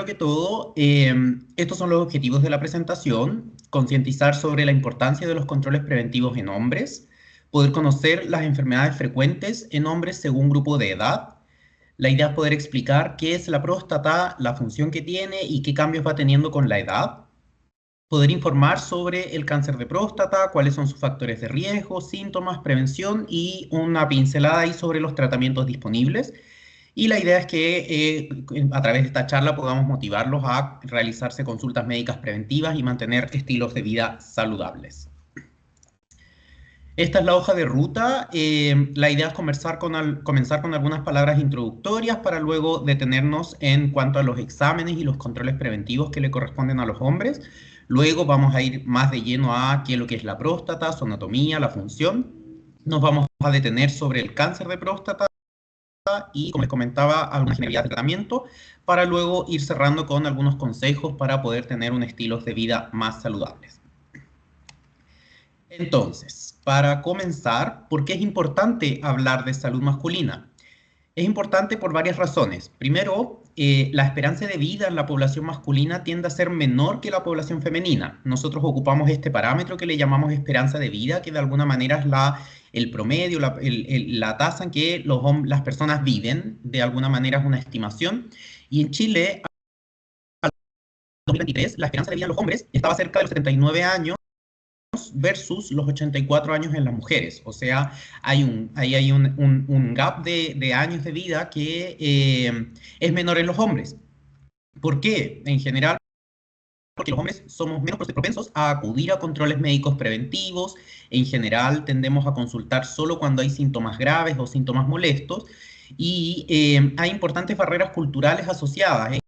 que todo, estos son los objetivos de la presentación: concientizar sobre la importancia de los controles preventivos en hombres, poder conocer las enfermedades frecuentes en hombres según grupo de edad. La idea es poder explicar qué es la próstata, la función que tiene y qué cambios va teniendo con la edad. Poder informar sobre el cáncer de próstata, cuáles son sus factores de riesgo, síntomas, prevención y una pincelada ahí sobre los tratamientos disponibles. Y la idea es que a través de esta charla podamos motivarlos a realizarse consultas médicas preventivas y mantener estilos de vida saludables. Esta es la hoja de ruta. La idea es comenzar con algunas palabras introductorias para luego detenernos en cuanto a los exámenes y los controles preventivos que le corresponden a los hombres. Luego vamos a ir más de lleno a qué es lo que es la próstata, su anatomía, la función. Nos vamos a detener sobre el cáncer de próstata y, como les comentaba, algunas generalidades de tratamiento, para luego ir cerrando con algunos consejos para poder tener un estilo de vida más saludables. Entonces, para comenzar, ¿por qué es importante hablar de salud masculina? Es importante por varias razones. Primero, la esperanza de vida en la población masculina tiende a ser menor que la población femenina. Nosotros ocupamos este parámetro que le llamamos esperanza de vida, que de alguna manera es el promedio, la tasa en que las personas viven. De alguna manera es una estimación. Y en Chile, al 2023, la esperanza de vida en los hombres estaba cerca de los 79 años versus los 84 años en las mujeres. O sea, hay un gap de años de vida que es menor en los hombres. ¿Por qué? En general, porque los hombres somos menos propensos a acudir a controles médicos preventivos. En general, tendemos a consultar solo cuando hay síntomas graves o síntomas molestos. Y hay importantes barreras culturales asociadas.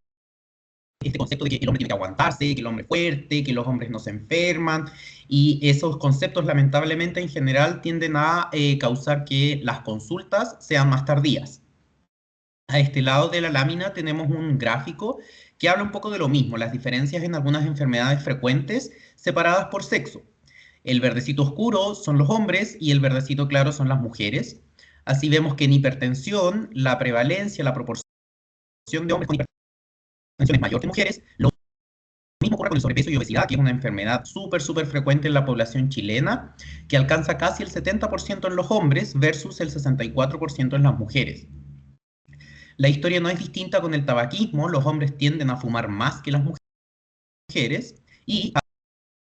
Este concepto de que el hombre tiene que aguantarse, que el hombre es fuerte, que los hombres no se enferman, y esos conceptos lamentablemente en general tienden a causar que las consultas sean más tardías. A este lado de la lámina tenemos un gráfico que habla un poco de lo mismo, las diferencias en algunas enfermedades frecuentes separadas por sexo. El verdecito oscuro son los hombres y el verdecito claro son las mujeres. Así vemos que en hipertensión la prevalencia, la proporción de hombres con hipertensión es mayor que mujeres. Lo mismo ocurre con el sobrepeso y obesidad, que es una enfermedad súper frecuente en la población chilena, que alcanza casi el 70% en los hombres versus el 64% en las mujeres. La historia no es distinta con el tabaquismo. Los hombres tienden a fumar más que las mujeres, y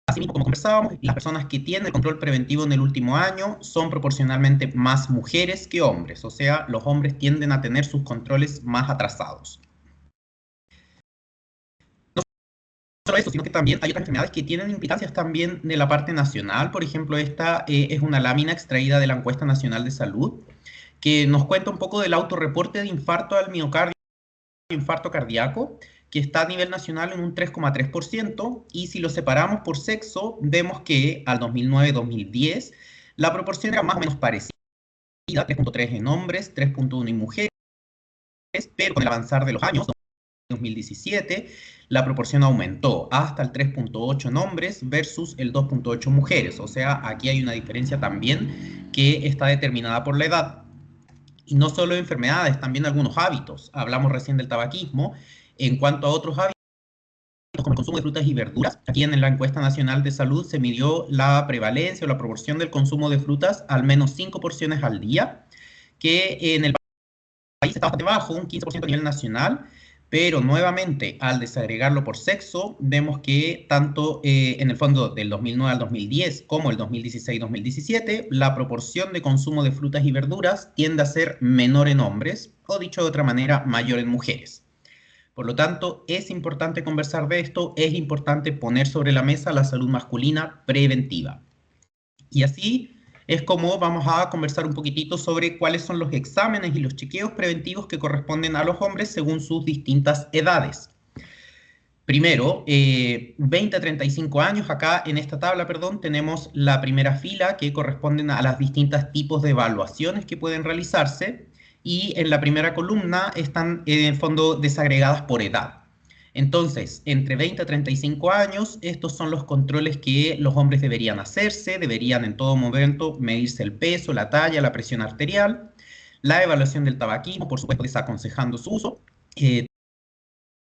asimismo, como conversábamos, las personas que tienen el control preventivo en el último año son proporcionalmente más mujeres que hombres. O sea, los hombres tienden a tener sus controles más atrasados. Solo eso, sino que también hay otras enfermedades que tienen implicancias también de la parte nacional. Por ejemplo, esta es una lámina extraída de la Encuesta Nacional de Salud, que nos cuenta un poco del autorreporte de infarto al miocardio y infarto cardíaco, que está a nivel nacional en un 3,3%, y si lo separamos por sexo, vemos que al 2009-2010 la proporción era más o menos parecida, 3,3 en hombres, 3,1 en mujeres, pero con el avanzar de los años, 2017, la proporción aumentó hasta el 3,8 en hombres versus el 2,8 mujeres. O sea, aquí hay una diferencia también que está determinada por la edad. Y no solo enfermedades, también algunos hábitos. Hablamos recién del tabaquismo. En cuanto a otros hábitos, como el consumo de frutas y verduras, aquí en la Encuesta Nacional de Salud se midió la prevalencia o la proporción del consumo de frutas al menos 5 porciones al día, que en el país está bastante bajo, un 15% a nivel nacional. Pero nuevamente, al desagregarlo por sexo, vemos que tanto en el fondo del 2009 al 2010 como el 2016-2017, la proporción de consumo de frutas y verduras tiende a ser menor en hombres, o dicho de otra manera, mayor en mujeres. Por lo tanto, es importante conversar de esto, es importante poner sobre la mesa la salud masculina preventiva. Y así es como vamos a conversar un poquitito sobre cuáles son los exámenes y los chequeos preventivos que corresponden a los hombres según sus distintas edades. Primero, 20 a 35 años, acá en esta tabla, perdón, tenemos la primera fila que corresponden a las distintos tipos de evaluaciones que pueden realizarse, y en la primera columna están en el fondo desagregadas por edad. Entonces, entre 20 a 35 años, estos son los controles que los hombres deberían hacerse, deberían en todo momento medirse el peso, la talla, la presión arterial, la evaluación del tabaquismo, por supuesto desaconsejando su uso,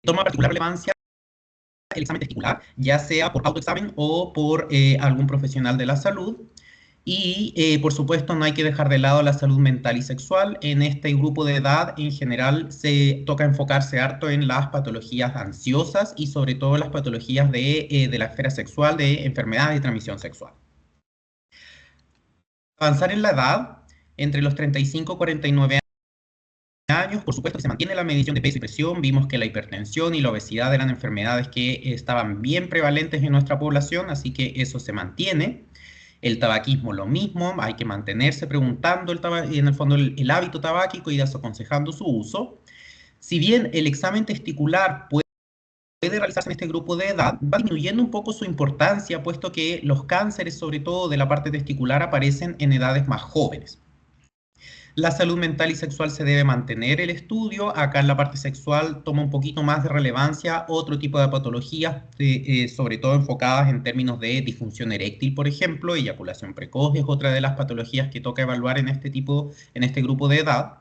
toma particular relevancia el examen testicular, ya sea por autoexamen o por algún profesional de la salud. Y, por supuesto, no hay que dejar de lado la salud mental y sexual. En este grupo de edad, en general, se toca enfocarse harto en las patologías ansiosas y sobre todo las patologías de la esfera sexual, de enfermedades de transmisión sexual. Avanzar en la edad, entre los 35 y 49 años, por supuesto que se mantiene la medición de peso y presión. Vimos que la hipertensión y la obesidad eran enfermedades que estaban bien prevalentes en nuestra población, así que eso se mantiene. El tabaquismo lo mismo, hay que mantenerse preguntando en el fondo el hábito tabáquico y desaconsejando su uso. Si bien el examen testicular puede realizarse en este grupo de edad, va disminuyendo un poco su importancia, puesto que los cánceres, sobre todo de la parte testicular, aparecen en edades más jóvenes. La salud mental y sexual se debe mantener el estudio. Acá en la parte sexual toma un poquito más de relevancia otro tipo de patologías, sobre todo enfocadas en términos de disfunción eréctil, por ejemplo. Eyaculación precoz es otra de las patologías que toca evaluar en este grupo de edad.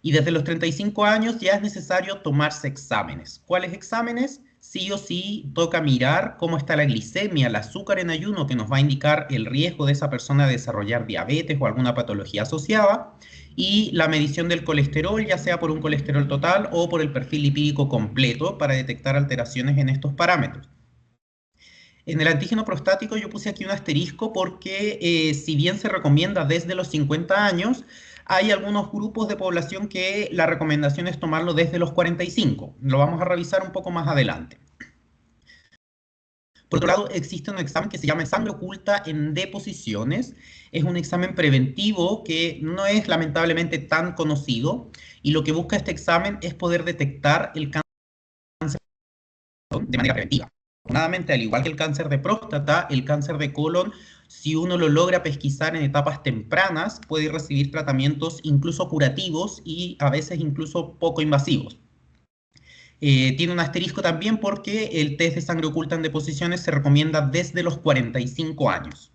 Y desde los 35 años ya es necesario tomarse exámenes. ¿Cuáles exámenes? Sí o sí toca mirar cómo está la glicemia, el azúcar en ayuno, que nos va a indicar el riesgo de esa persona de desarrollar diabetes o alguna patología asociada, y la medición del colesterol, ya sea por un colesterol total o por el perfil lipídico completo, para detectar alteraciones en estos parámetros. En el antígeno prostático yo puse aquí un asterisco porque si bien se recomienda desde los 50 años, hay algunos grupos de población que la recomendación es tomarlo desde los 45. Lo vamos a revisar un poco más adelante. Por otro lado, existe un examen que se llama sangre oculta en deposiciones. Es un examen preventivo que no es lamentablemente tan conocido, y lo que busca este examen es poder detectar el cáncer de manera preventiva. Afortunadamente, al igual que el cáncer de próstata, el cáncer de colon, si uno lo logra pesquisar en etapas tempranas, puede recibir tratamientos incluso curativos y a veces incluso poco invasivos. Tiene un asterisco también porque el test de sangre oculta en deposiciones se recomienda desde los 45 años.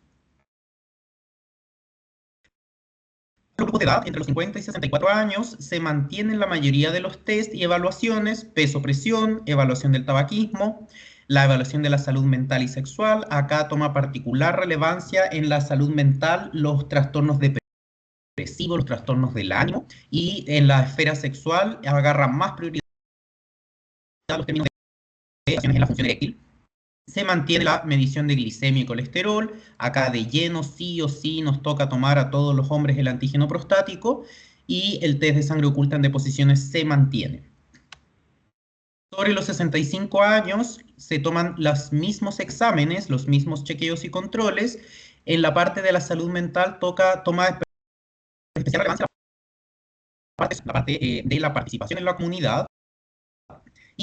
Los grupos de edad entre los 50 y 64 años se mantienen la mayoría de los test y evaluaciones: peso-presión, evaluación del tabaquismo, la evaluación de la salud mental y sexual. Acá toma particular relevancia en la salud mental los trastornos depresivos, los trastornos del ánimo, y en la esfera sexual agarra más prioridad los términos de alteraciones en la función eréctil. Se mantiene la medición de glicemia y colesterol. Acá de lleno sí o sí nos toca tomar a todos los hombres el antígeno prostático, y el test de sangre oculta en deposiciones se mantiene. Sobre los 65 años se toman los mismos exámenes, los mismos chequeos y controles. En la parte de la salud mental toma especial relevancia la parte de la participación en la comunidad.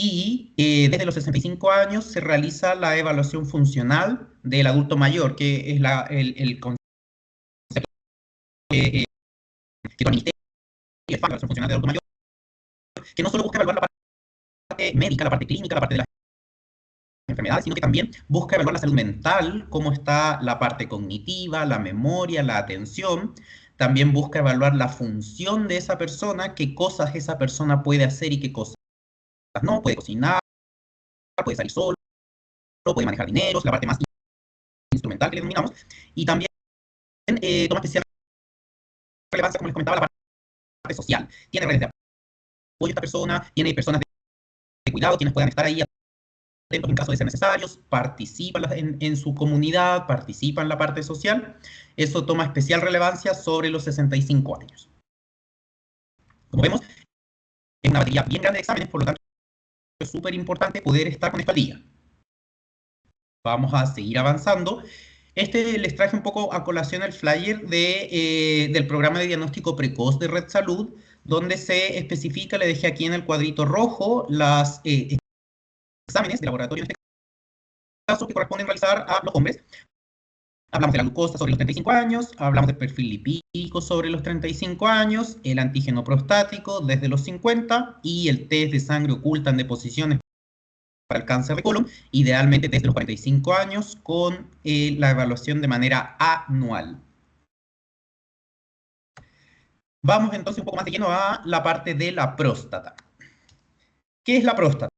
Y desde los 65 años se realiza la evaluación funcional del adulto mayor, que es el concepto que el ministerio, la evaluación funcional del adulto mayor, que no solo busca evaluar la parte médica, la parte clínica, la parte de las enfermedades, sino que también busca evaluar la salud mental, cómo está la parte cognitiva, la memoria, la atención. También busca evaluar la función de esa persona, qué cosas esa persona puede hacer y qué cosas no. Puede cocinar, puede salir solo, puede manejar dineros, la parte más instrumental que le denominamos. Y también toma especial relevancia, como les comentaba, la parte social. Tiene redes de apoyo esta persona, tiene personas de cuidado, quienes puedan estar ahí atentos en caso de ser necesarios, participa en su comunidad, participa en la parte social. Eso toma especial relevancia sobre los 65 años. Como vemos, es una batería bien grande de exámenes, por lo tanto es súper importante poder estar con esto al día. Vamos a seguir avanzando. Les traje un poco a colación el flyer del programa de diagnóstico precoz de Red Salud, donde se especifica, le dejé aquí en el cuadrito rojo, los exámenes de laboratorio, en este caso, que corresponden realizar a los hombres. Hablamos de la glucosa sobre los 35 años, hablamos del perfil lipídico sobre los 35 años, el antígeno prostático desde los 50 y el test de sangre oculta en deposiciones para el cáncer de colon, idealmente desde los 45 años, con la evaluación de manera anual. Vamos entonces un poco más de lleno a la parte de la próstata. ¿Qué es la próstata?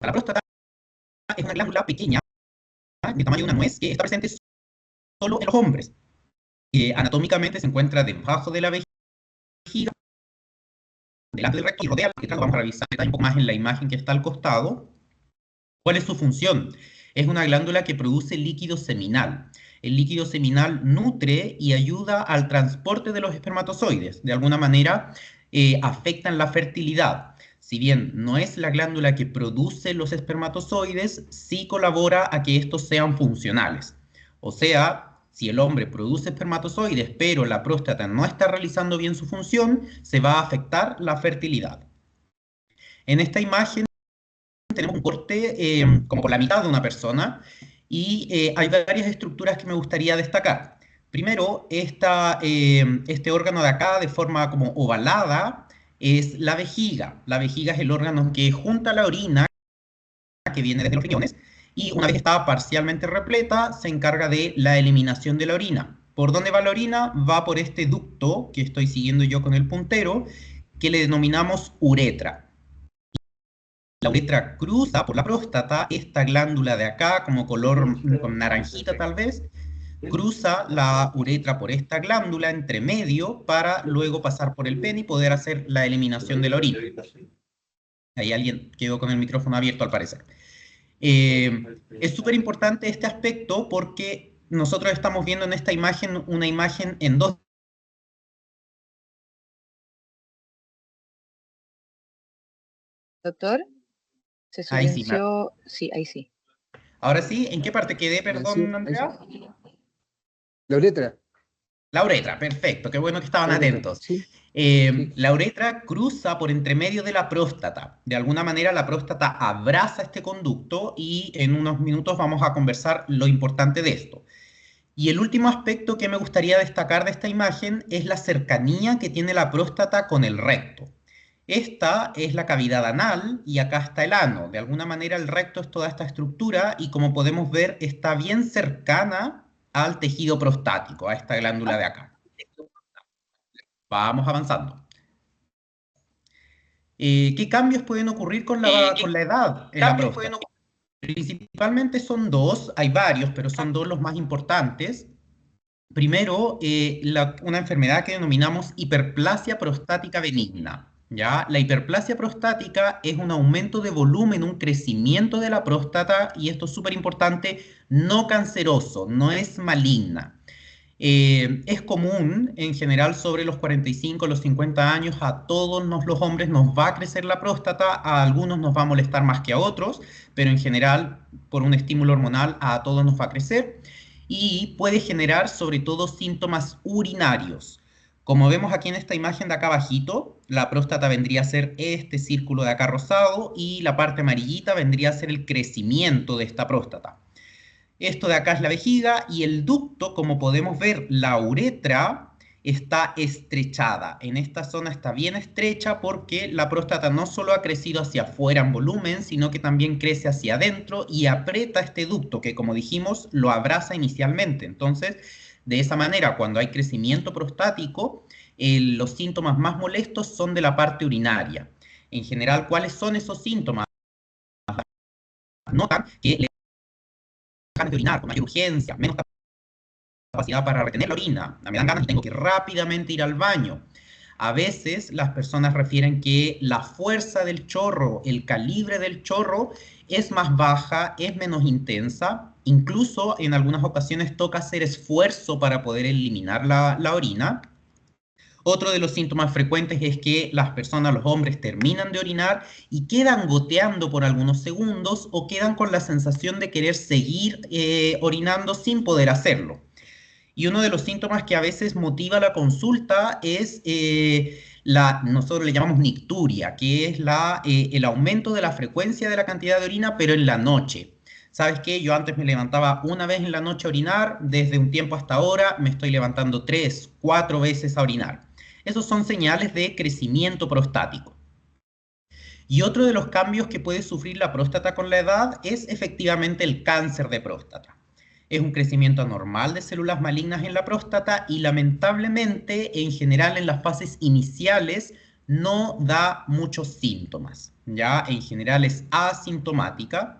La próstata es una glándula pequeña, de tamaño de una nuez, que está presente solo en los hombres. Anatómicamente se encuentra debajo de la vejiga, delante del recto y rodea la uretra. Lo vamos a revisar un poco más en la imagen que está al costado. ¿Cuál es su función? Es una glándula que produce líquido seminal. El líquido seminal nutre y ayuda al transporte de los espermatozoides. De alguna manera afectan la fertilidad. Si bien no es la glándula que produce los espermatozoides, sí colabora a que estos sean funcionales. O sea, si el hombre produce espermatozoides, pero la próstata no está realizando bien su función, se va a afectar la fertilidad. En esta imagen tenemos un corte como por la mitad de una persona y hay varias estructuras que me gustaría destacar. Primero, este órgano de acá, de forma como ovalada, es la vejiga. La vejiga es el órgano que junta la orina que viene desde los riñones y una vez que está parcialmente repleta, se encarga de la eliminación de la orina. ¿Por dónde va la orina? Va por este ducto que estoy siguiendo yo con el puntero, que le denominamos uretra. La uretra cruza por la próstata, esta glándula de acá, como color con naranjita tal vez, cruza la uretra por esta glándula entre medio para luego pasar por el pene y poder hacer la eliminación de la orina. Ahí alguien quedó con el micrófono abierto al parecer. Es súper importante este aspecto porque nosotros estamos viendo en esta imagen una imagen en dos. Doctor, se Ahí sí, silenció. Sí, ahí sí. ahora sí, ¿en qué parte quedé, perdón, Andrea? La uretra. La uretra, perfecto, qué bueno que estaban atentos. Sí. La uretra cruza por entre medio de la próstata. De alguna manera la próstata abraza este conducto y en unos minutos vamos a conversar lo importante de esto. Y el último aspecto que me gustaría destacar de esta imagen es la cercanía que tiene la próstata con el recto. Esta es la cavidad anal y acá está el ano. De alguna manera el recto es toda esta estructura y como podemos ver está bien cercana al tejido prostático, a esta glándula de acá. Vamos avanzando. ¿Qué cambios pueden ocurrir con la edad en la próstata? Principalmente son dos, hay varios, pero son dos los más importantes. Primero, una enfermedad que denominamos hiperplasia prostática benigna. ¿Ya? La hiperplasia prostática es un aumento de volumen, un crecimiento de la próstata, y esto es súper importante, no canceroso, no es maligna. Es común, en general, sobre los 45, los 50 años, a todos los hombres nos va a crecer la próstata, a algunos nos va a molestar más que a otros, pero en general, por un estímulo hormonal, a todos nos va a crecer y puede generar sobre todo síntomas urinarios. Como vemos aquí en esta imagen de acá abajito, la próstata vendría a ser este círculo de acá rosado y la parte amarillita vendría a ser el crecimiento de esta próstata. Esto de acá es la vejiga y el ducto, como podemos ver, la uretra está estrechada. En esta zona está bien estrecha porque la próstata no solo ha crecido hacia afuera en volumen, sino que también crece hacia adentro y aprieta este ducto que, como dijimos, lo abraza inicialmente. Entonces, de esa manera, cuando hay crecimiento prostático, los síntomas más molestos son de la parte urinaria. En general, ¿cuáles son esos síntomas? Notan que le ganas de orinar con mayor urgencia, menos capacidad para retener la orina, me dan ganas y tengo que rápidamente ir al baño. A veces las personas refieren que la fuerza del chorro, el calibre del chorro es más baja, es menos intensa, incluso en algunas ocasiones toca hacer esfuerzo para poder eliminar la orina. Otro de los síntomas frecuentes es que las personas, los hombres, terminan de orinar y quedan goteando por algunos segundos o quedan con la sensación de querer seguir orinando sin poder hacerlo. Y uno de los síntomas que a veces motiva la consulta es nosotros le llamamos nicturia, que es el aumento de la frecuencia de la cantidad de orina, pero en la noche. ¿Sabes qué? Yo antes me levantaba una vez en la noche a orinar, desde un tiempo hasta ahora me estoy levantando 3, 4 veces a orinar. Esos son señales de crecimiento prostático. Y otro de los cambios que puede sufrir la próstata con la edad es efectivamente el cáncer de próstata. Es un crecimiento anormal de células malignas en la próstata y lamentablemente, en general, en las fases iniciales no da muchos síntomas. ya en general es asintomática.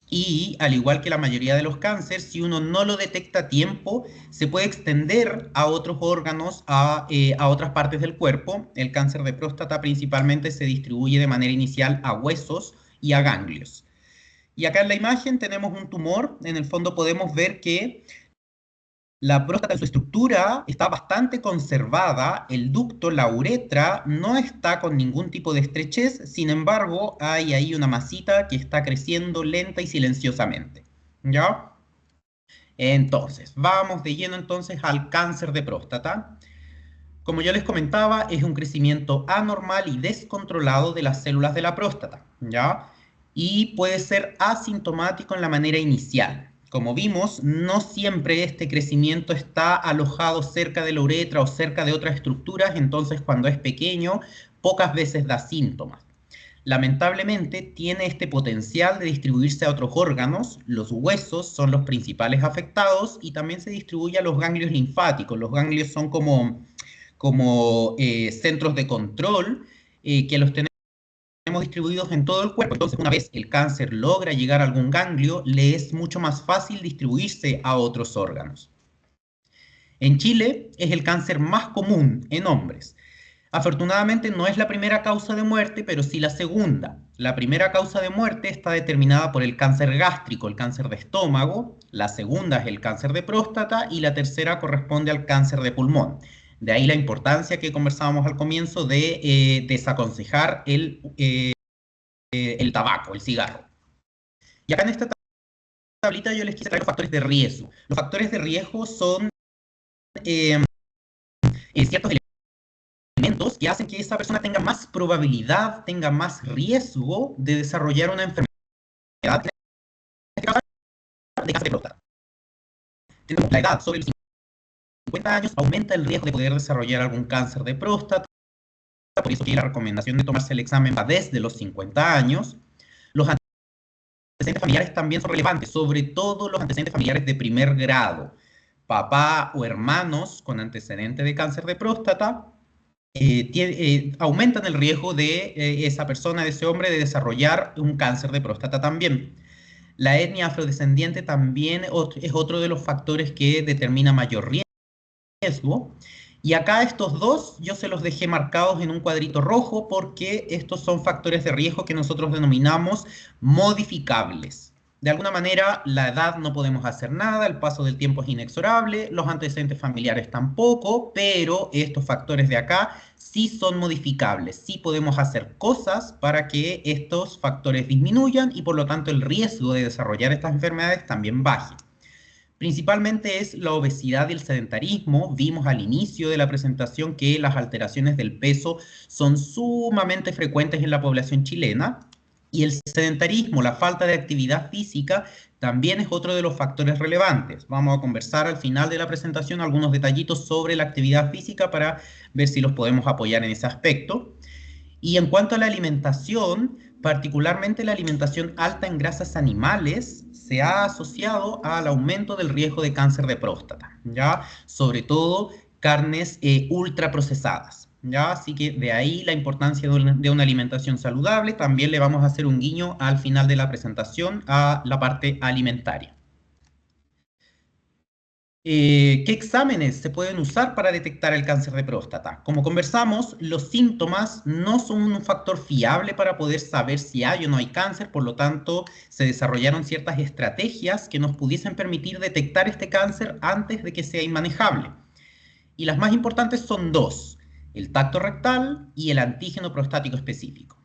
Y al igual que la mayoría de los cánceres, si uno no lo detecta a tiempo, se puede extender a otros órganos, a otras partes del cuerpo. El cáncer de próstata principalmente se distribuye de manera inicial a huesos y a ganglios. Y acá en la imagen tenemos un tumor. En el fondo podemos ver que la próstata en su estructura está bastante conservada, el ducto, la uretra, no está con ningún tipo de estrechez, sin embargo, hay ahí una masita que está creciendo lenta y silenciosamente, ¿ya? Entonces, vamos de lleno entonces al cáncer de próstata. Como yo les comentaba, es un crecimiento anormal y descontrolado de las células de la próstata, ¿ya? Y puede ser asintomático en la manera inicial. Como vimos, no siempre este crecimiento está alojado cerca de la uretra o cerca de otras estructuras, entonces cuando es pequeño, pocas veces da síntomas. Lamentablemente tiene este potencial de distribuirse a otros órganos, los huesos son los principales afectados y también se distribuye a los ganglios linfáticos. Los ganglios son como centros de control que los tenemos distribuidos en todo el cuerpo. Entonces, una vez el cáncer logra llegar a algún ganglio, le es mucho más fácil distribuirse a otros órganos. En Chile es el cáncer más común en hombres. Afortunadamente no es la primera causa de muerte, pero sí la segunda. La primera causa de muerte está determinada por el cáncer gástrico, el cáncer de estómago, la segunda es el cáncer de próstata y la tercera corresponde al cáncer de pulmón. De ahí la importancia que conversábamos al comienzo de desaconsejar el tabaco, el cigarro. Y acá en esta tablita yo les quise traer los factores de riesgo. Los factores de riesgo son ciertos elementos que hacen que esa persona tenga más probabilidad, tenga más riesgo de desarrollar una enfermedad de cáncer de próstata. Tenemos la edad, sobre los 50 años aumenta el riesgo de poder desarrollar algún cáncer de próstata, por eso que la recomendación de tomarse el examen va desde los 50 años. Los antecedentes familiares también son relevantes, sobre todo los antecedentes familiares de primer grado. Papá o hermanos con antecedentes de cáncer de próstata aumentan el riesgo de esa persona, de ese hombre, de desarrollar un cáncer de próstata también. La etnia afrodescendiente también es otro de los factores que determina mayor riesgo. Y acá estos dos yo se los dejé marcados en un cuadrito rojo porque estos son factores de riesgo que nosotros denominamos modificables. De alguna manera, la edad no podemos hacer nada, el paso del tiempo es inexorable, los antecedentes familiares tampoco, pero estos factores de acá sí son modificables, sí podemos hacer cosas para que estos factores disminuyan y por lo tanto el riesgo de desarrollar estas enfermedades también baje. Principalmente es la obesidad y el sedentarismo. Vimos al inicio de la presentación que las alteraciones del peso son sumamente frecuentes en la población chilena. Y el sedentarismo, la falta de actividad física, también es otro de los factores relevantes. Vamos a conversar al final de la presentación algunos detallitos sobre la actividad física para ver si los podemos apoyar en ese aspecto. Y en cuanto a la alimentación, particularmente la alimentación alta en grasas animales, se ha asociado al aumento del riesgo de cáncer de próstata, ¿ya? Sobre todo carnes ultraprocesadas, ¿ya? Así que de ahí la importancia de una alimentación saludable. También le vamos a hacer un guiño al final de la presentación a la parte alimentaria. ¿Qué exámenes se pueden usar para detectar el cáncer de próstata? Como conversamos, los síntomas no son un factor fiable para poder saber si hay o no hay cáncer, por lo tanto, se desarrollaron ciertas estrategias que nos pudiesen permitir detectar este cáncer antes de que sea inmanejable. Y las más importantes son dos, el tacto rectal y el antígeno prostático específico.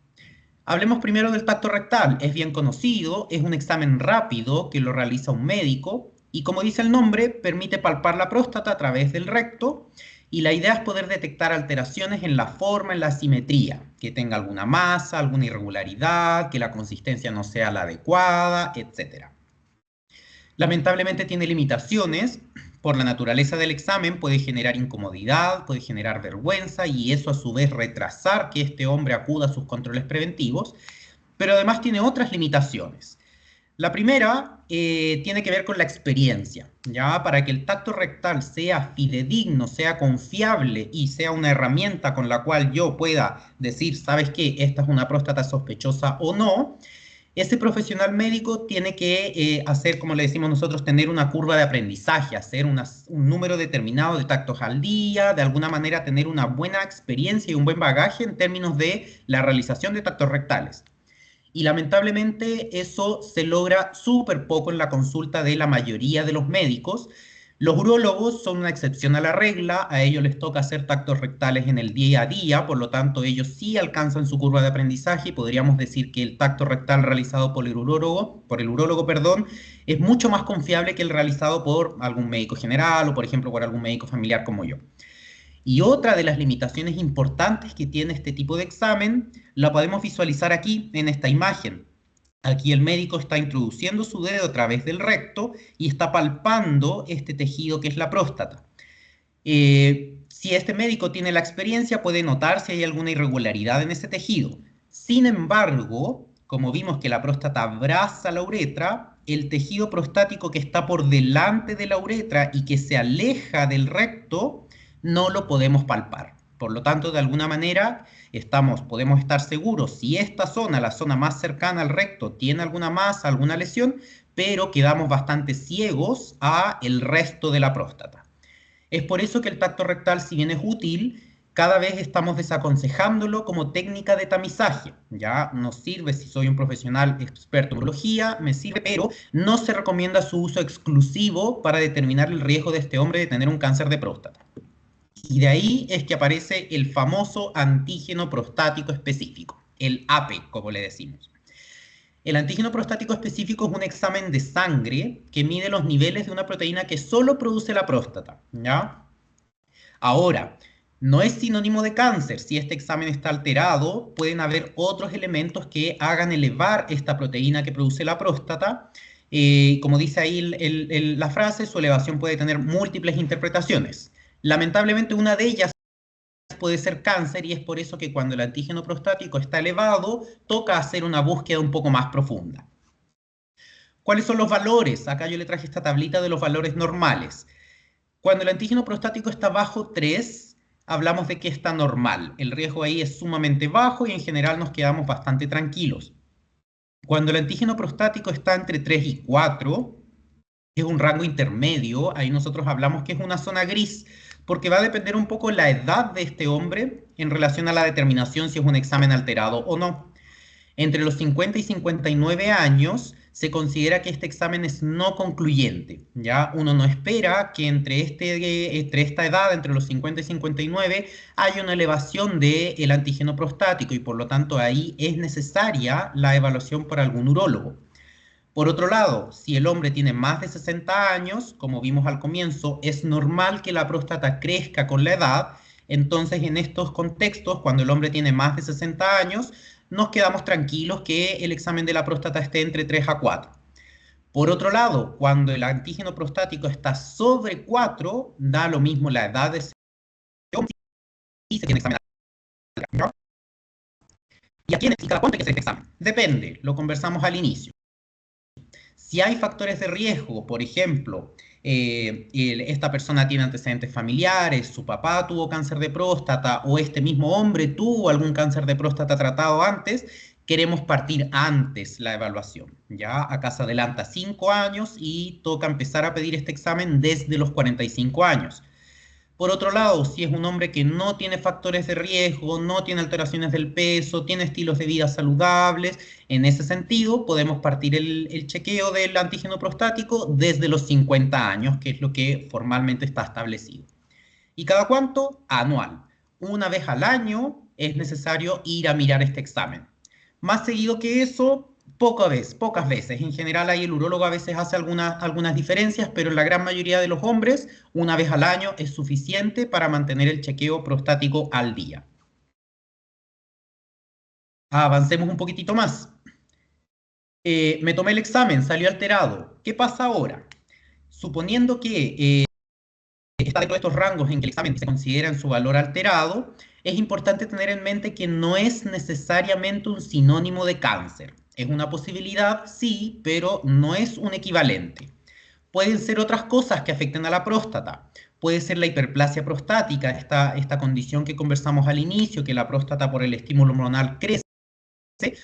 Hablemos primero del tacto rectal. Es bien conocido, es un examen rápido que lo realiza un médico y como dice el nombre, permite palpar la próstata a través del recto y la idea es poder detectar alteraciones en la forma, en la simetría, que tenga alguna masa, alguna irregularidad, que la consistencia no sea la adecuada, etc. Lamentablemente tiene limitaciones. Por la naturaleza del examen puede generar incomodidad, puede generar vergüenza y eso a su vez retrasar que este hombre acuda a sus controles preventivos, pero además tiene otras limitaciones. La primera tiene que ver con la experiencia, ¿ya? Para que el tacto rectal sea fidedigno, sea confiable y sea una herramienta con la cual yo pueda decir, ¿sabes qué? Esta es una próstata sospechosa o no. Ese profesional médico tiene que hacer, como le decimos nosotros, tener una curva de aprendizaje, hacer un número determinado de tactos al día, de alguna manera tener una buena experiencia y un buen bagaje en términos de la realización de tactos rectales. Y lamentablemente eso se logra súper poco en la consulta de la mayoría de los médicos. Los urólogos son una excepción a la regla, a ellos les toca hacer tactos rectales en el día a día, por lo tanto ellos sí alcanzan su curva de aprendizaje y podríamos decir que el tacto rectal realizado por el urólogo, perdón, es mucho más confiable que el realizado por algún médico general o por ejemplo por algún médico familiar como yo. Y otra de las limitaciones importantes que tiene este tipo de examen la podemos visualizar aquí en esta imagen. Aquí el médico está introduciendo su dedo a través del recto y está palpando este tejido que es la próstata. Si este médico tiene la experiencia, puede notar si hay alguna irregularidad en ese tejido. Sin embargo, como vimos que la próstata abraza la uretra, el tejido prostático que está por delante de la uretra y que se aleja del recto, no lo podemos palpar. Por lo tanto, de alguna manera, podemos estar seguros si esta zona, la zona más cercana al recto, tiene alguna masa, alguna lesión, pero quedamos bastante ciegos a el resto de la próstata. Es por eso que el tacto rectal, si bien es útil, cada vez estamos desaconsejándolo como técnica de tamizaje. Ya nos sirve si soy un profesional experto en urología, me sirve, pero no se recomienda su uso exclusivo para determinar el riesgo de este hombre de tener un cáncer de próstata. Y de ahí es que aparece el famoso antígeno prostático específico, el APE, como le decimos. El antígeno prostático específico es un examen de sangre que mide los niveles de una proteína que solo produce la próstata, ¿ya? Ahora, no es sinónimo de cáncer. Si este examen está alterado, pueden haber otros elementos que hagan elevar esta proteína que produce la próstata. Como dice ahí la frase, su elevación puede tener múltiples interpretaciones. Lamentablemente, una de ellas puede ser cáncer y es por eso que cuando el antígeno prostático está elevado, toca hacer una búsqueda un poco más profunda. ¿Cuáles son los valores? Acá yo le traje esta tablita de los valores normales. Cuando el antígeno prostático está bajo 3, hablamos de que está normal. El riesgo ahí es sumamente bajo y en general nos quedamos bastante tranquilos. Cuando el antígeno prostático está entre 3 y 4, es un rango intermedio. Ahí nosotros hablamos que es una zona gris, porque va a depender un poco la edad de este hombre en relación a la determinación si es un examen alterado o no. Entre los 50 y 59 años se considera que este examen es no concluyente. ¿Ya? Uno no espera que entre esta edad, entre los 50 y 59, haya una elevación del antígeno prostático y por lo tanto ahí es necesaria la evaluación por algún urólogo. Por otro lado, si el hombre tiene más de 60 años, como vimos al comienzo, es normal que la próstata crezca con la edad. Entonces, en estos contextos, cuando el hombre tiene más de 60 años, nos quedamos tranquilos que el examen de la próstata esté entre 3 a 4. Por otro lado, cuando el antígeno prostático está sobre 4, da lo mismo la edad de ese hombre y se tiene que examinar. ¿Y a quién y cada cuánto hay que hacer este examen? Depende, lo conversamos al inicio. Si hay factores de riesgo, por ejemplo, esta persona tiene antecedentes familiares, su papá tuvo cáncer de próstata o este mismo hombre tuvo algún cáncer de próstata tratado antes, queremos partir antes la evaluación. Ya acá se adelanta 5 años y toca empezar a pedir este examen desde los 45 años. Por otro lado, si es un hombre que no tiene factores de riesgo, no tiene alteraciones del peso, tiene estilos de vida saludables, en ese sentido podemos partir el chequeo del antígeno prostático desde los 50 años, que es lo que formalmente está establecido. ¿Y cada cuánto? Anual. Una vez al año es necesario ir a mirar este examen. Más seguido que eso, pocas veces. En general ahí el urólogo a veces hace algunas diferencias, pero en la gran mayoría de los hombres, una vez al año es suficiente para mantener el chequeo prostático al día. Avancemos un poquitito más. Me tomé el examen, salió alterado. ¿Qué pasa ahora? Suponiendo que está dentro de estos rangos en que el examen se considera en su valor alterado, es importante tener en mente que no es necesariamente un sinónimo de cáncer. Es una posibilidad, sí, pero no es un equivalente. Pueden ser otras cosas que afecten a la próstata. Puede ser la hiperplasia prostática, esta condición que conversamos al inicio, que la próstata por el estímulo hormonal crece.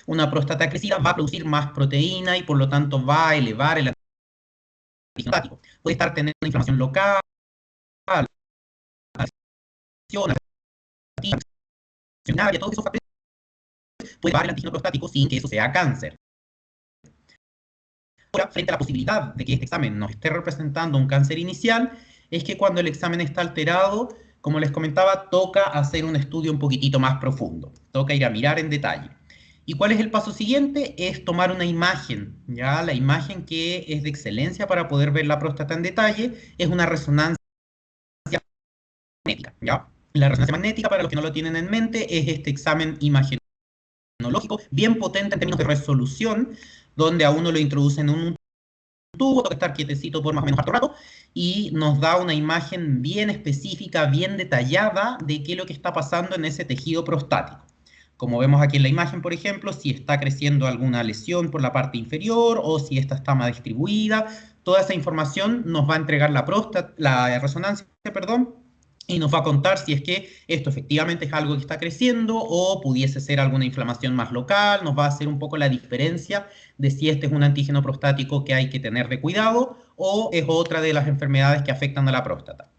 Una próstata crecida va a producir más proteína y por lo tanto va a elevar el antígeno prostático. Puede estar teniendo una inflamación local, todos esos factores puede elevar el antígeno prostático sin que eso sea cáncer. Ahora, frente a la posibilidad de que este examen nos esté representando un cáncer inicial, es que cuando el examen está alterado, como les comentaba, toca hacer un estudio un poquitito más profundo. Toca ir a mirar en detalle. ¿Y cuál es el paso siguiente? Es tomar una imagen, ¿ya? La imagen que es de excelencia para poder ver la próstata en detalle es una resonancia magnética, ¿ya? La resonancia magnética, para los que no lo tienen en mente, es este examen imagenológico bien potente en términos de resolución, donde a uno lo introducen en un tubo, toca estar quietecito por más o menos harto rato, y nos da una imagen bien específica, bien detallada de qué es lo que está pasando en ese tejido prostático. Como vemos aquí en la imagen, por ejemplo, si está creciendo alguna lesión por la parte inferior o si esta está mal distribuida, toda esa información nos va a entregar la resonancia, perdón, y nos va a contar si es que esto efectivamente es algo que está creciendo o pudiese ser alguna inflamación más local, nos va a hacer un poco la diferencia de si este es un antígeno prostático que hay que tener de cuidado o es otra de las enfermedades que afectan a la próstata.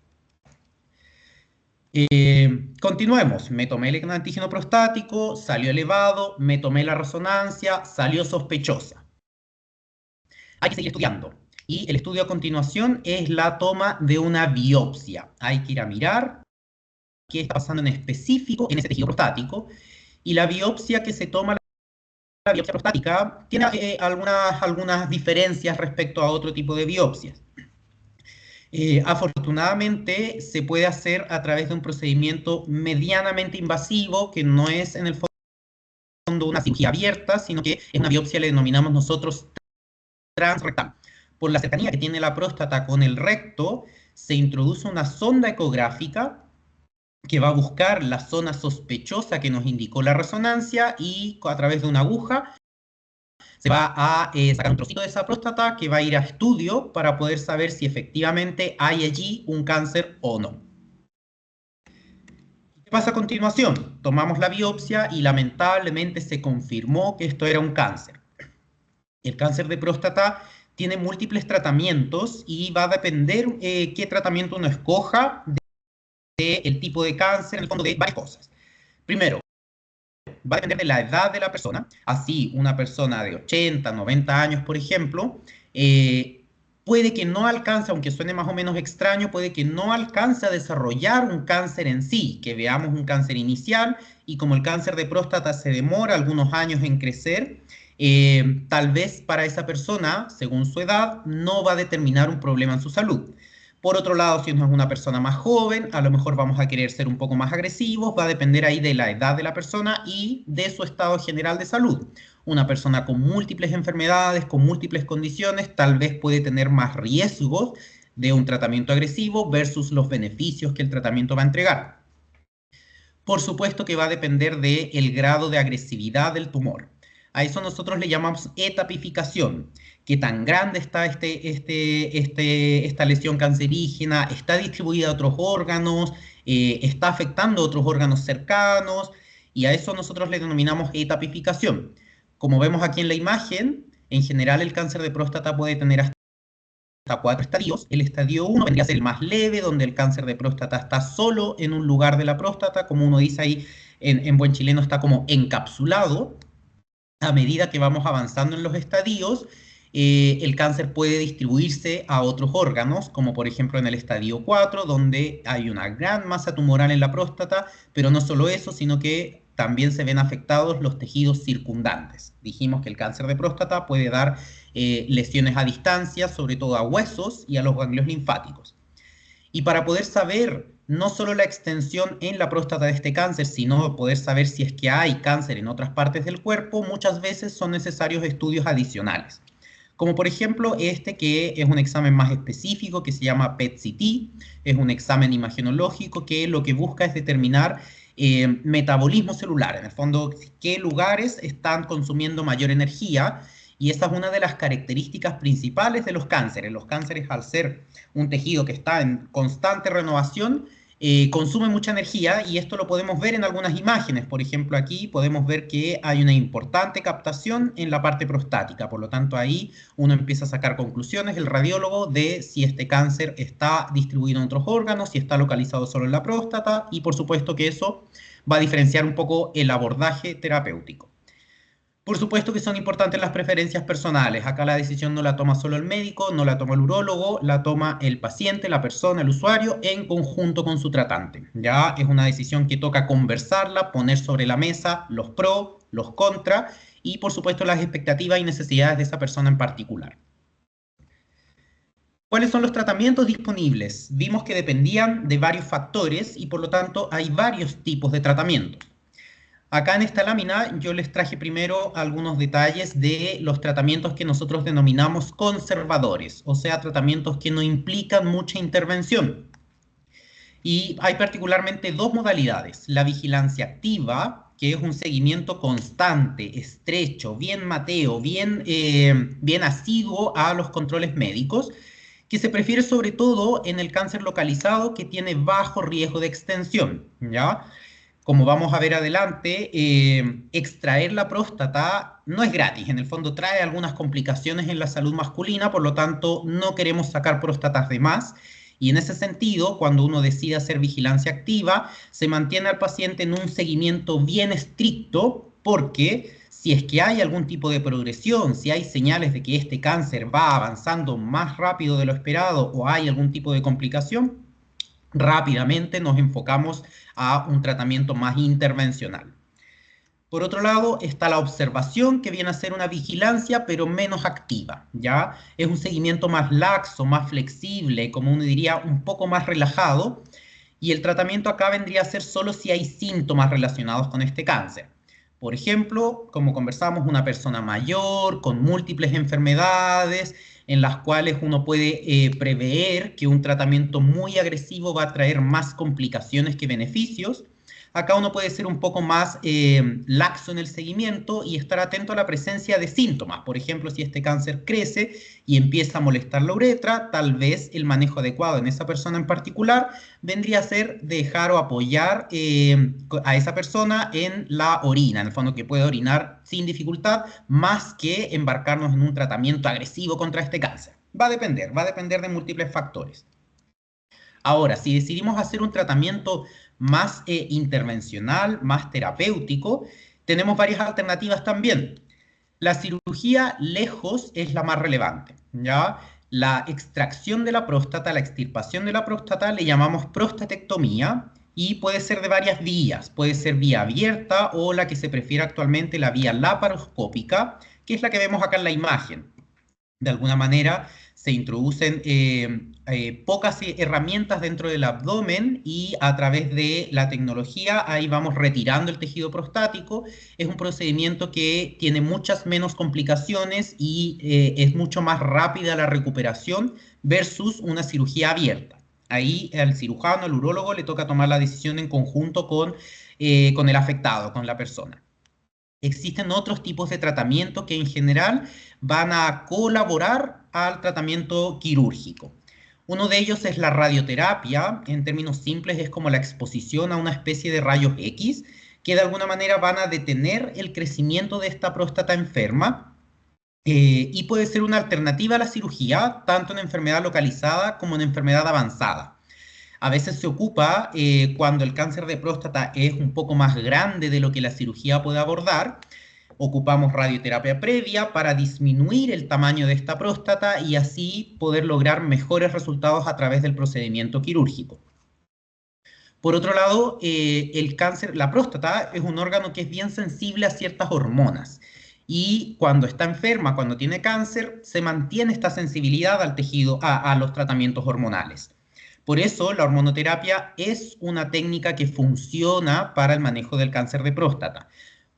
Continuemos, me tomé el antígeno prostático, salió elevado, me tomé la resonancia, salió sospechosa. Hay que seguir estudiando. Y el estudio a continuación es la toma de una biopsia. Hay que ir a mirar qué está pasando en específico en ese tejido prostático. Y la biopsia que se toma, la biopsia prostática, tiene algunas diferencias respecto a otro tipo de biopsias. Afortunadamente se puede hacer a través de un procedimiento medianamente invasivo, que no es en el fondo una cirugía abierta, sino que es una biopsia, le denominamos nosotros transrectal. Por la cercanía que tiene la próstata con el recto, se introduce una sonda ecográfica que va a buscar la zona sospechosa que nos indicó la resonancia y a través de una aguja se va a sacar un trocito de esa próstata que va a ir a estudio para poder saber si efectivamente hay allí un cáncer o no. ¿Qué pasa a continuación? Tomamos la biopsia y lamentablemente se confirmó que esto era un cáncer. El cáncer de próstata tiene múltiples tratamientos y va a depender qué tratamiento uno escoja del tipo de cáncer, en el fondo de varias cosas. Primero, va a depender de la edad de la persona. Así, una persona de 80, 90 años, por ejemplo, puede que no alcance, aunque suene más o menos extraño, puede que no alcance a desarrollar un cáncer en sí, que veamos un cáncer inicial, y como el cáncer de próstata se demora algunos años en crecer, tal vez para esa persona, según su edad, no va a determinar un problema en su salud. Por otro lado, si no es una persona más joven, a lo mejor vamos a querer ser un poco más agresivos, va a depender ahí de la edad de la persona y de su estado general de salud. Una persona con múltiples enfermedades, con múltiples condiciones, tal vez puede tener más riesgos de un tratamiento agresivo versus los beneficios que el tratamiento va a entregar. Por supuesto que va a depender del grado de agresividad del tumor. A eso nosotros le llamamos etapificación. Qué tan grande está esta lesión cancerígena, está distribuida a otros órganos, está afectando a otros órganos cercanos, y a eso nosotros le denominamos etapificación. Como vemos aquí en la imagen, en general el cáncer de próstata puede tener hasta 4 estadios. El estadio 1 vendría a ser el más leve, donde el cáncer de próstata está solo en un lugar de la próstata, como uno dice ahí en buen chileno, está como encapsulado. A medida que vamos avanzando en los estadios, el cáncer puede distribuirse a otros órganos, como por ejemplo en el estadio 4, donde hay una gran masa tumoral en la próstata, pero no solo eso, sino que también se ven afectados los tejidos circundantes. Dijimos que el cáncer de próstata puede dar lesiones a distancia, sobre todo a huesos y a los ganglios linfáticos. Y para poder saber no solo la extensión en la próstata de este cáncer, sino poder saber si es que hay cáncer en otras partes del cuerpo, muchas veces son necesarios estudios adicionales. Como por ejemplo este, que es un examen más específico que se llama PET-CT, es un examen imagenológico que lo que busca es determinar metabolismo celular, en el fondo, qué lugares están consumiendo mayor energía, y esa es una de las características principales de los cánceres. Los cánceres, al ser un tejido que está en constante renovación, consume mucha energía, y esto lo podemos ver en algunas imágenes. Por ejemplo, aquí podemos ver que hay una importante captación en la parte prostática. Por lo tanto, ahí uno empieza a sacar conclusiones, el radiólogo, de si este cáncer está distribuido en otros órganos, si está localizado solo en la próstata, y por supuesto que eso va a diferenciar un poco el abordaje terapéutico. Por supuesto que son importantes las preferencias personales. Acá la decisión no la toma solo el médico, no la toma el urólogo, la toma el paciente, la persona, el usuario, en conjunto con su tratante. Ya es una decisión que toca conversarla, poner sobre la mesa los pros, los contras y, por supuesto, las expectativas y necesidades de esa persona en particular. ¿Cuáles son los tratamientos disponibles? Vimos que dependían de varios factores y, por lo tanto, hay varios tipos de tratamientos. Acá en esta lámina yo les traje primero algunos detalles de los tratamientos que nosotros denominamos conservadores, o sea, tratamientos que no implican mucha intervención. Y hay particularmente dos modalidades: la vigilancia activa, que es un seguimiento constante, estrecho, bien mateo, bien asiduo a los controles médicos, que se prefiere sobre todo en el cáncer localizado que tiene bajo riesgo de extensión, ¿ya? Como vamos a ver adelante, extraer la próstata no es gratis. En el fondo trae algunas complicaciones en la salud masculina, por lo tanto no queremos sacar próstatas de más. Y en ese sentido, cuando uno decide hacer vigilancia activa, se mantiene al paciente en un seguimiento bien estricto, porque si es que hay algún tipo de progresión, si hay señales de que este cáncer va avanzando más rápido de lo esperado o hay algún tipo de complicación, rápidamente nos enfocamos a un tratamiento más intervencional. Por otro lado, está la observación, que viene a ser una vigilancia, pero menos activa, ¿ya? Es un seguimiento más laxo, más flexible, como uno diría, un poco más relajado, y el tratamiento acá vendría a ser solo si hay síntomas relacionados con este cáncer. Por ejemplo, como conversamos, una persona mayor, con múltiples enfermedades, en las cuales uno puede prever que un tratamiento muy agresivo va a traer más complicaciones que beneficios. Acá uno puede ser un poco más laxo en el seguimiento y estar atento a la presencia de síntomas. Por ejemplo, si este cáncer crece y empieza a molestar la uretra, tal vez el manejo adecuado en esa persona en particular vendría a ser dejar o apoyar a esa persona en la orina, en el fondo, que puede orinar sin dificultad, más que embarcarnos en un tratamiento agresivo contra este cáncer. Va a depender de múltiples factores. Ahora, si decidimos hacer un tratamiento más intervencional, más terapéutico, tenemos varias alternativas también. La cirugía lejos es la más relevante, ¿ya? La extracción de la próstata, la extirpación de la próstata, le llamamos prostatectomía, y puede ser de varias vías. Puede ser vía abierta o la que se prefiere actualmente, la vía laparoscópica, que es la que vemos acá en la imagen. De alguna manera se introducen pocas herramientas dentro del abdomen y a través de la tecnología ahí vamos retirando el tejido prostático. Es un procedimiento que tiene muchas menos complicaciones y es mucho más rápida la recuperación versus una cirugía abierta. Ahí al cirujano, al urólogo, le toca tomar la decisión en conjunto con el afectado, con la persona. Existen otros tipos de tratamiento que en general van a colaborar al tratamiento quirúrgico. Uno de ellos es la radioterapia. En términos simples es como la exposición a una especie de rayos X que de alguna manera van a detener el crecimiento de esta próstata enferma y puede ser una alternativa a la cirugía, tanto en enfermedad localizada como en enfermedad avanzada. A veces se ocupa cuando el cáncer de próstata es un poco más grande de lo que la cirugía puede abordar. Ocupamos radioterapia previa para disminuir el tamaño de esta próstata y así poder lograr mejores resultados a través del procedimiento quirúrgico. Por otro lado, la próstata es un órgano que es bien sensible a ciertas hormonas. Y cuando está enferma, cuando tiene cáncer, se mantiene esta sensibilidad al tejido, a los tratamientos hormonales. Por eso, la hormonoterapia es una técnica que funciona para el manejo del cáncer de próstata.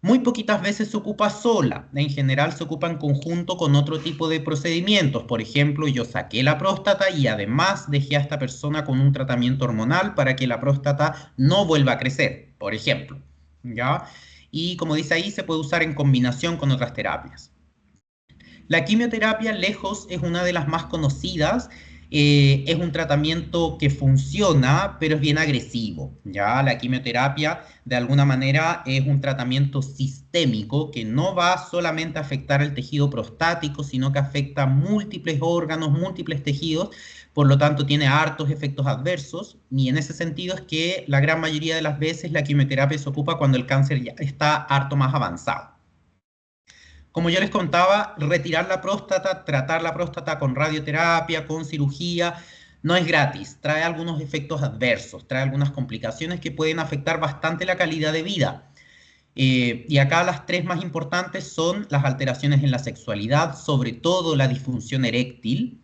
Muy poquitas veces se ocupa sola. En general se ocupa en conjunto con otro tipo de procedimientos. Por ejemplo, yo saqué la próstata y además dejé a esta persona con un tratamiento hormonal para que la próstata no vuelva a crecer. por ejemplo, ¿ya? Y como dice ahí, se puede usar en combinación con otras terapias. La quimioterapia, lejos, es una de las más conocidas. Es un tratamiento que funciona, pero es bien agresivo, ¿ya? La quimioterapia, de alguna manera, es un tratamiento sistémico que no va solamente a afectar el tejido prostático, sino que afecta múltiples órganos, múltiples tejidos, por lo tanto tiene hartos efectos adversos, y en ese sentido es que la gran mayoría de las veces la quimioterapia se ocupa cuando el cáncer ya está harto más avanzado. Como yo les contaba, retirar la próstata, tratar la próstata con radioterapia, con cirugía, no es gratis. Trae algunos efectos adversos, trae algunas complicaciones que pueden afectar bastante la calidad de vida. Y acá las tres más importantes son las alteraciones en la sexualidad, sobre todo la disfunción eréctil.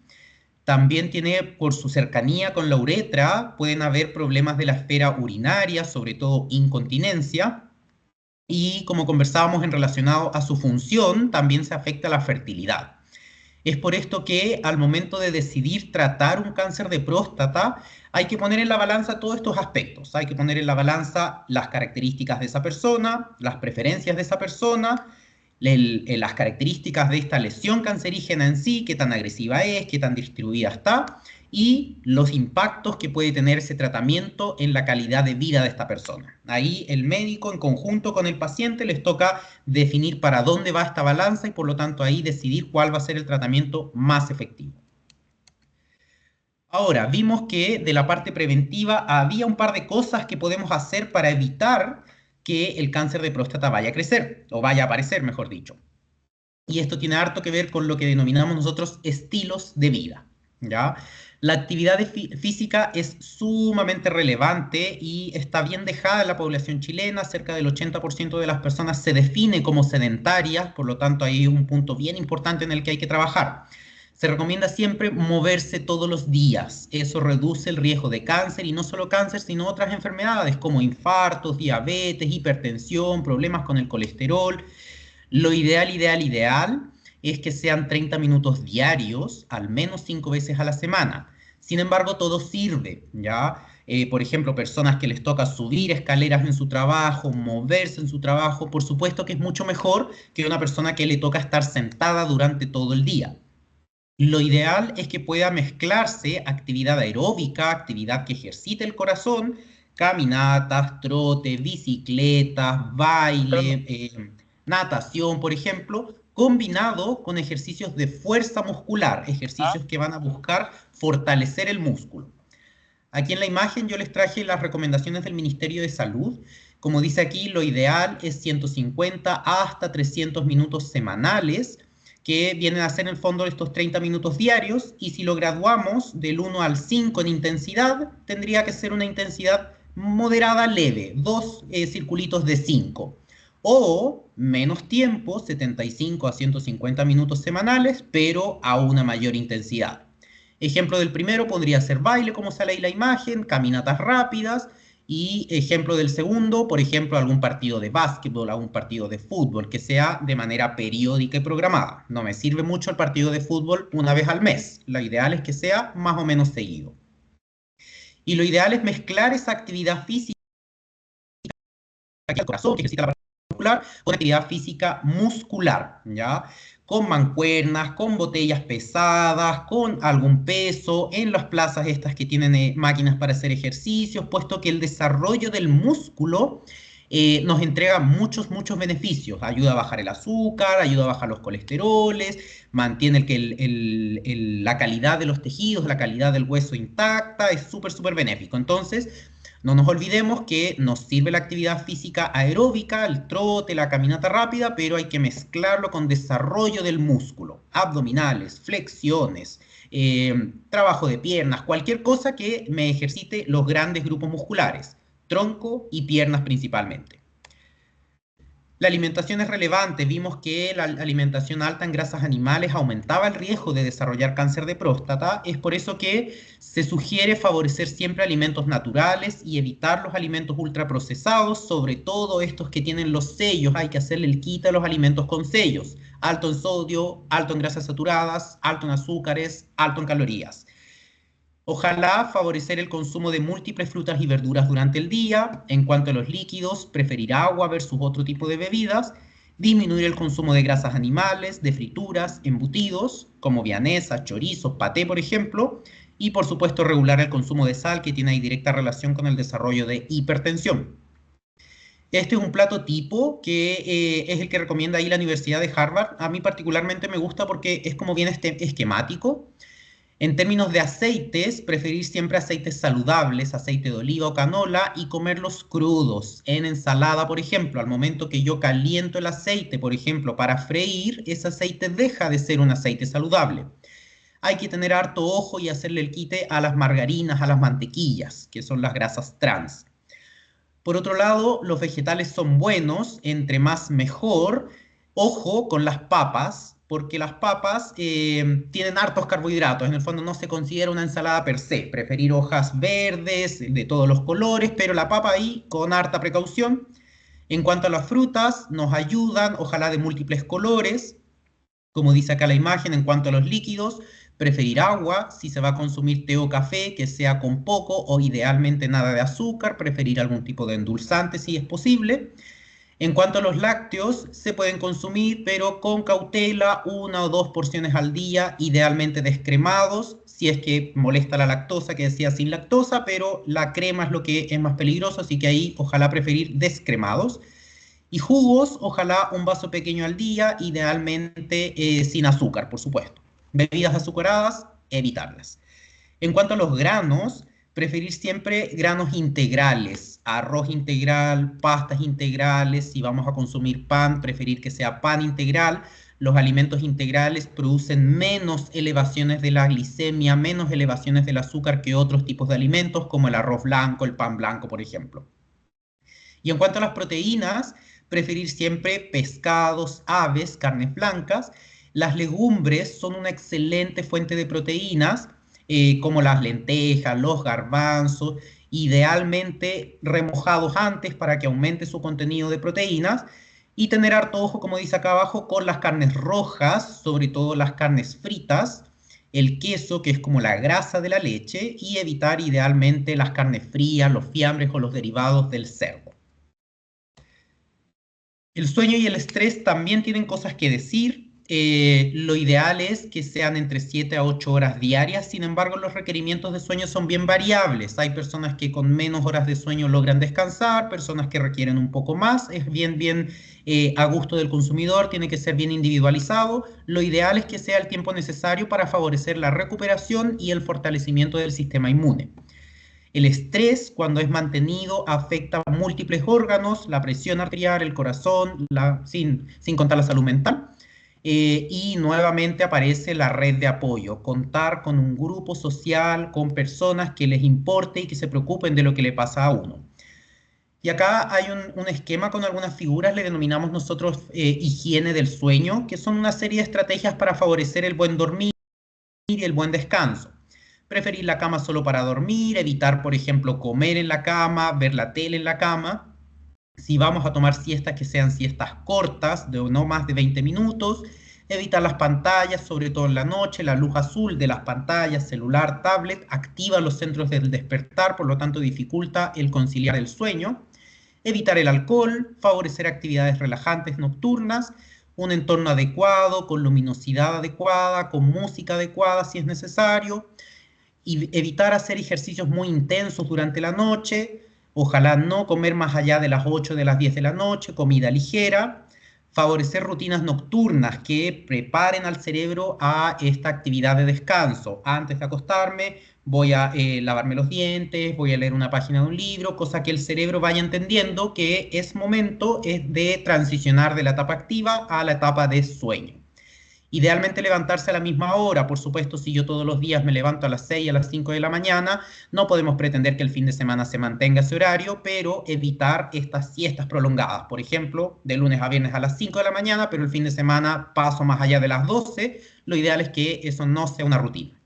También tiene, por su cercanía con la uretra, pueden haber problemas de la esfera urinaria, sobre todo incontinencia. Y como conversábamos en relacionado a su función, también se afecta la fertilidad. Es por esto que al momento de decidir tratar un cáncer de próstata, hay que poner en la balanza todos estos aspectos. Hay que poner en la balanza las características de esa persona, las preferencias de esa persona, las características de esta lesión cancerígena en sí, qué tan agresiva es, qué tan distribuida está, y los impactos que puede tener ese tratamiento en la calidad de vida de esta persona. Ahí el médico en conjunto con el paciente les toca definir para dónde va esta balanza y por lo tanto ahí decidir cuál va a ser el tratamiento más efectivo. Ahora, vimos que de la parte preventiva había un par de cosas que podemos hacer para evitar que el cáncer de próstata vaya a crecer, o vaya a aparecer, mejor dicho. Y esto tiene harto que ver con lo que denominamos nosotros estilos de vida, ¿ya? La actividad física es sumamente relevante y está bien dejada en la población chilena. Cerca del 80% de las personas se define como sedentarias, por lo tanto hay un punto bien importante en el que hay que trabajar. Se recomienda siempre moverse todos los días. Eso reduce el riesgo de cáncer y no solo cáncer, sino otras enfermedades como infartos, diabetes, hipertensión, problemas con el colesterol. Lo ideal es que sean 30 minutos diarios, al menos 5 veces a la semana. Sin embargo, todo sirve, ¿ya? Por ejemplo, personas que les toca subir escaleras en su trabajo, moverse en su trabajo, por supuesto que es mucho mejor que una persona que le toca estar sentada durante todo el día. Lo ideal es que pueda mezclarse actividad aeróbica, actividad que ejercite el corazón, caminatas, trote, bicicletas, baile, natación, por ejemplo, combinado con ejercicios de fuerza muscular, ejercicios que van a buscar fortalecer el músculo. Aquí en la imagen yo les traje las recomendaciones del Ministerio de Salud. Como dice aquí, lo ideal es 150 hasta 300 minutos semanales, que vienen a ser en el fondo estos 30 minutos diarios, y si lo graduamos del 1 al 5 en intensidad, tendría que ser una intensidad moderada leve, 2 circulitos de 5. O menos tiempo, 75 a 150 minutos semanales, pero a una mayor intensidad. Ejemplo del primero podría ser baile, como sale ahí la imagen, caminatas rápidas. Y ejemplo del segundo, por ejemplo, algún partido de básquetbol, algún partido de fútbol, que sea de manera periódica y programada. No me sirve mucho el partido de fútbol una vez al mes. Lo ideal es que sea más o menos seguido. Y lo ideal es mezclar esa actividad física, el corazón, que ejercita la parte muscular, con actividad física muscular, ¿ya? Con mancuernas, con botellas pesadas, con algún peso, en las plazas estas que tienen máquinas para hacer ejercicios, puesto que el desarrollo del músculo nos entrega muchos beneficios. Ayuda a bajar el azúcar, ayuda a bajar los colesteroles, mantiene la calidad de los tejidos, la calidad del hueso intacta, es súper benéfico. Entonces, no nos olvidemos que nos sirve la actividad física aeróbica, el trote, la caminata rápida, pero hay que mezclarlo con desarrollo del músculo, abdominales, flexiones, trabajo de piernas, cualquier cosa que me ejercite los grandes grupos musculares, tronco y piernas principalmente. La alimentación es relevante. Vimos que la alimentación alta en grasas animales aumentaba el riesgo de desarrollar cáncer de próstata. Es por eso que se sugiere favorecer siempre alimentos naturales y evitar los alimentos ultraprocesados, sobre todo estos que tienen los sellos. Hay que hacerle el quita a los alimentos con sellos. Alto en sodio, alto en grasas saturadas, alto en azúcares, alto en calorías. Ojalá favorecer el consumo de múltiples frutas y verduras durante el día. En cuanto a los líquidos, preferir agua versus otro tipo de bebidas. Disminuir el consumo de grasas animales, de frituras, embutidos, como vianesa, chorizos, paté, por ejemplo. Y por supuesto regular el consumo de sal, que tiene directa relación con el desarrollo de hipertensión. Este es un plato tipo que es el que recomienda ahí la Universidad de Harvard. A mí particularmente me gusta porque es como bien esquemático. En términos de aceites, preferir siempre aceites saludables, aceite de oliva o canola, y comerlos crudos. En ensalada, por ejemplo, al momento que yo caliento el aceite, por ejemplo, para freír, ese aceite deja de ser un aceite saludable. Hay que tener harto ojo y hacerle el quite a las margarinas, a las mantequillas, que son las grasas trans. Por otro lado, los vegetales son buenos, entre más mejor. Ojo con las papas, porque las papas tienen hartos carbohidratos. En el fondo no se considera una ensalada per se. Preferir hojas verdes, de todos los colores, pero la papa ahí con harta precaución. En cuanto a las frutas, nos ayudan, ojalá de múltiples colores. Como dice acá la imagen, en cuanto a los líquidos, preferir agua, si se va a consumir té o café, que sea con poco o idealmente nada de azúcar, preferir algún tipo de endulzante si es posible. En cuanto a los lácteos, se pueden consumir, pero con cautela, 1 o 2 porciones al día, idealmente descremados, si es que molesta la lactosa, que decía sin lactosa, pero la crema es lo que es más peligroso, así que ahí ojalá preferir descremados. Y jugos, ojalá un vaso pequeño al día, idealmente sin azúcar, por supuesto. Bebidas azucaradas, evitarlas. En cuanto a los granos, preferir siempre granos integrales, arroz integral, pastas integrales. Si vamos a consumir pan, preferir que sea pan integral. Los alimentos integrales producen menos elevaciones de la glicemia, menos elevaciones del azúcar que otros tipos de alimentos, como el arroz blanco, el pan blanco, por ejemplo. Y en cuanto a las proteínas, preferir siempre pescados, aves, carnes blancas. Las legumbres son una excelente fuente de proteínas, como las lentejas, los garbanzos, idealmente remojados antes para que aumente su contenido de proteínas. Y tener harto ojo, como dice acá abajo, con las carnes rojas, sobre todo las carnes fritas, el queso, que es como la grasa de la leche, y evitar idealmente las carnes frías, los fiambres o los derivados del cerdo. El sueño y el estrés también tienen cosas que decir. Lo ideal es que sean entre 7 a 8 horas diarias. Sin embargo, los requerimientos de sueño son bien variables. Hay personas que con menos horas de sueño logran descansar, personas que requieren un poco más. Es bien a gusto del consumidor, tiene que ser bien individualizado. Lo ideal es que sea el tiempo necesario para favorecer la recuperación y el fortalecimiento del sistema inmune. El estrés, cuando es mantenido, afecta a múltiples órganos, la presión arterial, el corazón, sin contar la salud mental. Y nuevamente aparece la red de apoyo, contar con un grupo social, con personas que les importe y que se preocupen de lo que le pasa a uno. Y acá hay un esquema con algunas figuras, le denominamos nosotros higiene del sueño, que son una serie de estrategias para favorecer el buen dormir y el buen descanso. Preferir la cama solo para dormir, evitar, por ejemplo, comer en la cama, ver la tele en la cama. Si vamos a tomar siestas, que sean siestas cortas, de no más de 20 minutos. Evitar las pantallas, sobre todo en la noche. La luz azul de las pantallas, celular, tablet, activa los centros del despertar, por lo tanto dificulta el conciliar el sueño. Evitar el alcohol, favorecer actividades relajantes nocturnas, un entorno adecuado, con luminosidad adecuada, con música adecuada si es necesario. Y evitar hacer ejercicios muy intensos durante la noche, ojalá no comer más allá de las 8 de las 10 de la noche, comida ligera, favorecer rutinas nocturnas que preparen al cerebro a esta actividad de descanso. Antes de acostarme voy a lavarme los dientes, voy a leer una página de un libro, cosa que el cerebro vaya entendiendo que es momento de transicionar de la etapa activa a la etapa de sueño. Idealmente levantarse a la misma hora. Por supuesto, si yo todos los días me levanto a las 6, a las 5 de la mañana, no podemos pretender que el fin de semana se mantenga ese horario, pero evitar estas siestas prolongadas. Por ejemplo, de lunes a viernes a las 5 de la mañana, pero el fin de semana paso más allá de las 12. Lo ideal es que eso no sea una rutina.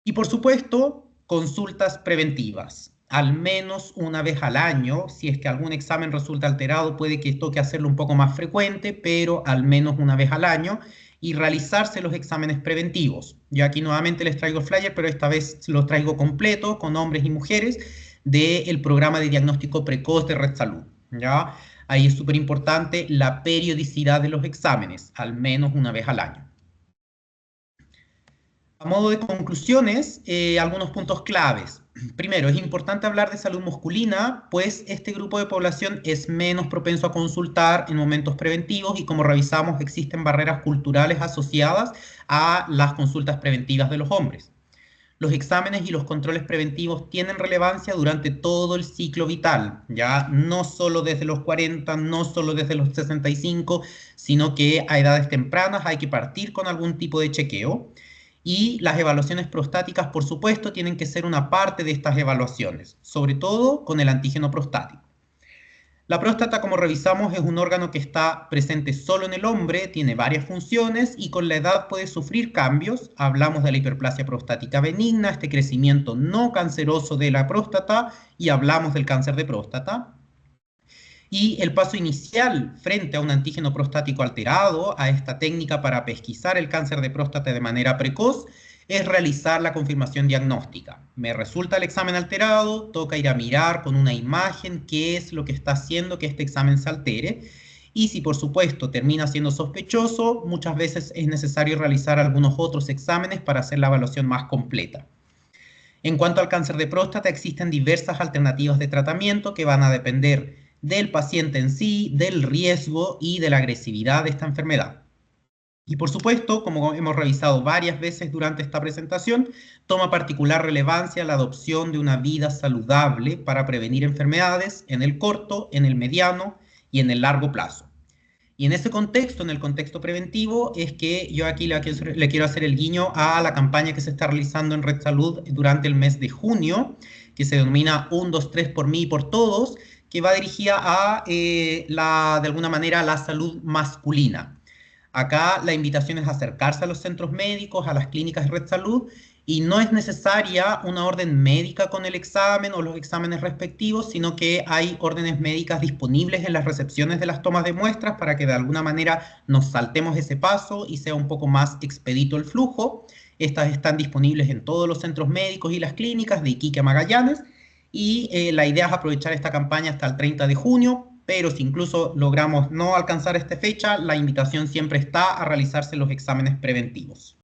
Y por supuesto, consultas preventivas. Al menos una vez al año, si es que algún examen resulta alterado, puede que toque hacerlo un poco más frecuente, pero al menos una vez al año. y realizarse los exámenes preventivos. Yo aquí nuevamente les traigo el flyer, pero esta vez los traigo completo con hombres y mujeres del programa de diagnóstico precoz de Red Salud, ¿ya? Ahí es súper importante la periodicidad de los exámenes, al menos una vez al año. A modo de conclusiones, algunos puntos claves. Primero, es importante hablar de salud masculina, pues este grupo de población es menos propenso a consultar en momentos preventivos y como revisamos existen barreras culturales asociadas a las consultas preventivas de los hombres. Los exámenes y los controles preventivos tienen relevancia durante todo el ciclo vital, ya no solo desde los 40, no solo desde los 65, sino que a edades tempranas hay que partir con algún tipo de chequeo. Y las evaluaciones prostáticas, por supuesto, tienen que ser una parte de estas evaluaciones, sobre todo con el antígeno prostático. La próstata, como revisamos, es un órgano que está presente solo en el hombre, tiene varias funciones y con la edad puede sufrir cambios. Hablamos de la hiperplasia prostática benigna, este crecimiento no canceroso de la próstata, y hablamos del cáncer de próstata. Y el paso inicial frente a un antígeno prostático alterado, a esta técnica para pesquisar el cáncer de próstata de manera precoz, es realizar la confirmación diagnóstica. Me resulta el examen alterado, toca ir a mirar con una imagen qué es lo que está haciendo que este examen se altere. Y si por supuesto termina siendo sospechoso, muchas veces es necesario realizar algunos otros exámenes para hacer la evaluación más completa. En cuanto al cáncer de próstata, existen diversas alternativas de tratamiento que van a depender del paciente en sí, del riesgo y de la agresividad de esta enfermedad. Y por supuesto, como hemos revisado varias veces durante esta presentación, toma particular relevancia la adopción de una vida saludable para prevenir enfermedades en el corto, en el mediano y en el largo plazo. Y en ese contexto, en el contexto preventivo, es que yo aquí le quiero hacer el guiño a la campaña que se está realizando en Red Salud durante el mes de junio, que se denomina 1, 2, 3 por mí y por todos, que va dirigida a, de alguna manera, la salud masculina. Acá la invitación es acercarse a los centros médicos, a las clínicas de Red Salud, y no es necesaria una orden médica con el examen o los exámenes respectivos, sino que hay órdenes médicas disponibles en las recepciones de las tomas de muestras para que de alguna manera nos saltemos ese paso y sea un poco más expedito el flujo. Estas están disponibles en todos los centros médicos y las clínicas de Iquique a Magallanes, y la idea es aprovechar esta campaña hasta el 30 de junio, pero si incluso logramos no alcanzar esta fecha, la invitación siempre está a realizarse los exámenes preventivos.